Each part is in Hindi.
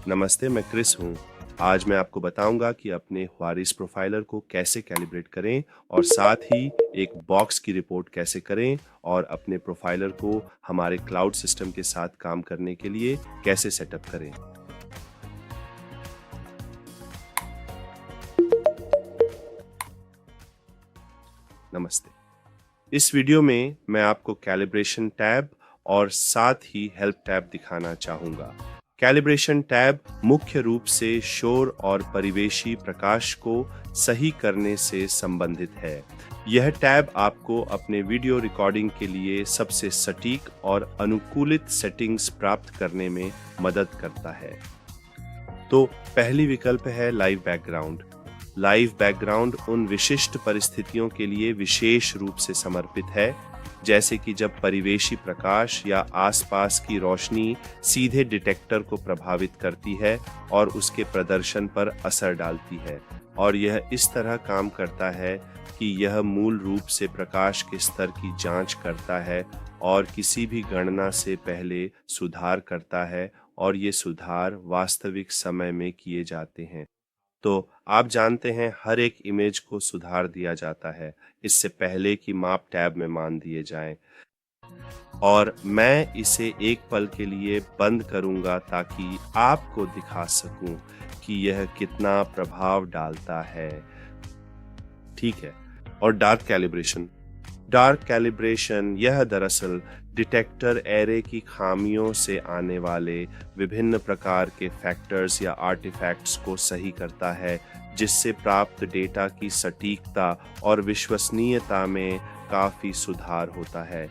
नमस्ते, मैं क्रिस हूँ। आज मैं आपको बताऊंगा कि अपने हुआरिस प्रोफाइलर को कैसे कैलिब्रेट करें और साथ ही एक बॉक्स की रिपोर्ट कैसे करें और अपने प्रोफाइलर को हमारे क्लाउड सिस्टम के साथ काम करने के लिए कैसे सेटअप करें। नमस्ते। इस वीडियो में मैं आपको कैलिब्रेशन टैब और साथ ही हेल्प टैब दिखाना चाहूंगा। कैलिब्रेशन टैब मुख्य रूप से शोर और परिवेशी प्रकाश को सही करने से संबंधित है। यह टैब आपको अपने वीडियो रिकॉर्डिंग के लिए सबसे सटीक और अनुकूलित सेटिंग्स प्राप्त करने में मदद करता है। तो पहली विकल्प है लाइव बैकग्राउंड। लाइव बैकग्राउंड उन विशिष्ट परिस्थितियों के लिए विशेष रूप से समर्पित है, जैसे कि जब परिवेशी प्रकाश या आसपास की रोशनी सीधे डिटेक्टर को प्रभावित करती है और उसके प्रदर्शन पर असर डालती है, और यह इस तरह काम करता है कि यह मूल रूप से प्रकाश के स्तर की जांच करता है और किसी भी गणना से पहले सुधार करता है, और ये सुधार वास्तविक समय में किए जाते हैं। तो आप जानते हैं, हर एक इमेज को सुधार दिया जाता है इससे पहले कि माप टैब में मान दिए जाएं। और मैं इसे एक पल के लिए बंद करूंगा ताकि आपको दिखा सकूं कि यह कितना प्रभाव डालता है। ठीक है। और डार्क कैलिब्रेशन। डार्क कैलिब्रेशन यह दरअसल डिटेक्टर एरे की खामियों से आने वाले विभिन्न प्रकार के फैक्टर्स या आर्टिफैक्ट्स को सही करता है, जिससे प्राप्त डेटा की सटीकता और विश्वसनीयता में काफी सुधार होता है।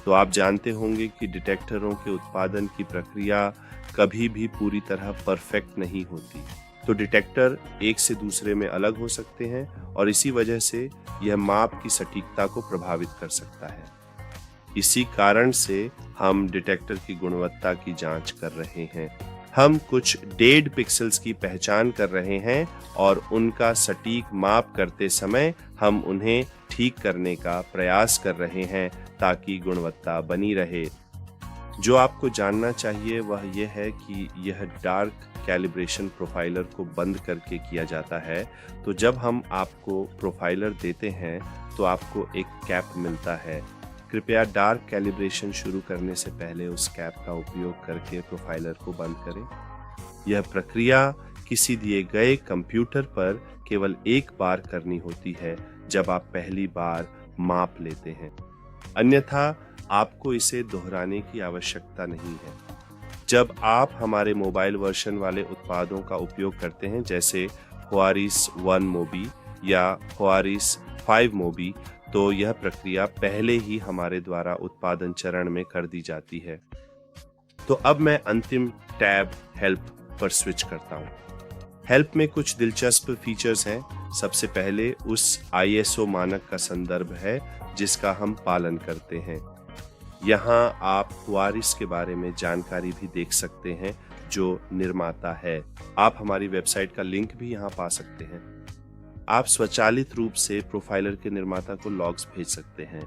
तो आप जानते होंगे कि डिटेक्टरों के उत्पादन की प्रक्रिया कभी भी पूरी तरह परफेक्ट नहीं होती। तो डिटेक्टर एक से दूसरे में अलग हो सकते हैं और इसी वजह से यह माप की सटीकता को प्रभावित कर सकता है। इसी कारण से हम डिटेक्टर की गुणवत्ता की जांच कर रहे हैं। हम कुछ डेड पिक्सेल्स की पहचान कर रहे हैं और उनका सटीक माप करते समय हम उन्हें ठीक करने का प्रयास कर रहे हैं ताकि गुणवत्ता बनी रहे। जो आपको जानना चाहिए वह यह है कि यह डार्क कैलिब्रेशन प्रोफाइलर को बंद करके किया जाता है। तो जब हम आपको प्रोफाइलर देते हैं तो आपको एक कैप मिलता है। कृपया डार्क कैलिब्रेशन शुरू करने से पहले उस कैप का उपयोग करके प्रोफाइलर को बंद करें। यह प्रक्रिया किसी दिए गए कंप्यूटर पर केवल एक बार करनी होती है जब आप पहली बार माप लेते हैं, अन्यथा आपको इसे दोहराने की आवश्यकता नहीं है। जब आप हमारे मोबाइल वर्जन वाले उत्पादों का उपयोग करते हैं, जैसे हुआरिस 1 मोबी या हुआरिस 5 मोबी, तो यह प्रक्रिया पहले ही हमारे द्वारा उत्पादन चरण में कर दी जाती है। तो अब मैं अंतिम टैब हेल्प पर स्विच करता हूँ। हेल्प में कुछ दिलचस्प फीचर्स हैं। सबसे पहले उस ISO मानक का संदर्भ है जिसका हम पालन करते हैं। यहाँ आप हुआरिस के बारे में जानकारी भी देख सकते हैं जो निर्माता है। आप हमारी वेबसाइट का लिंक भी यहाँ पा सकते हैं। आप स्वचालित रूप से प्रोफाइलर के निर्माता को लॉग्स भेज सकते हैं।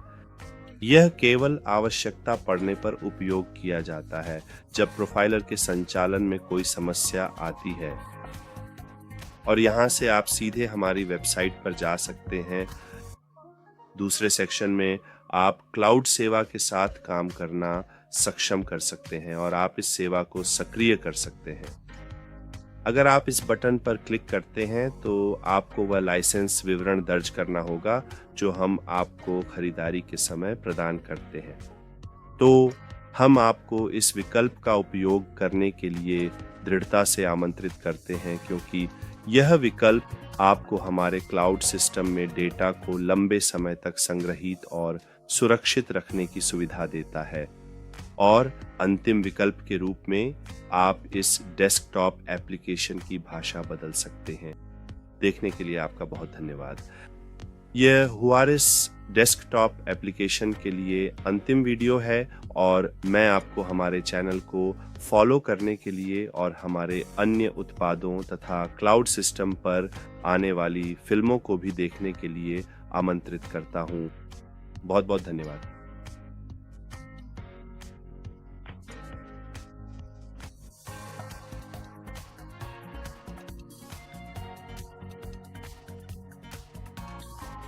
यह केवल आवश्यकता पड़ने पर उपयोग किया जाता है, जब प्रोफाइलर के संचालन में कोई समस्या आती है। और यहाँ से आप सीधे हमारी वेबसाइट पर जा सकते हैं। दूसरे सेक्शन में आप क्लाउड सेवा के साथ काम करना सक्षम कर सकते हैं और आप इस सेवा को सक्रिय कर सकते हैं। अगर आप इस बटन पर क्लिक करते हैं तो आपको वह लाइसेंस विवरण दर्ज करना होगा जो हम आपको खरीदारी के समय प्रदान करते हैं। तो हम आपको इस विकल्प का उपयोग करने के लिए दृढ़ता से आमंत्रित करते हैं, क्योंकि यह विकल्प आपको हमारे क्लाउड सिस्टम में डेटा को लंबे समय तक संग्रहित और सुरक्षित रखने की सुविधा देता है। और अंतिम विकल्प के रूप में आप इस डेस्कटॉप एप्लीकेशन की भाषा बदल सकते हैं। देखने के लिए आपका बहुत धन्यवाद। यह हुआरिस डेस्कटॉप एप्लीकेशन के लिए अंतिम वीडियो है और मैं आपको हमारे चैनल को फॉलो करने के लिए और हमारे अन्य उत्पादों तथा क्लाउड सिस्टम पर आने वाली फिल्मों को भी देखने के लिए आमंत्रित करता हूँ। बहुत बहुत धन्यवाद।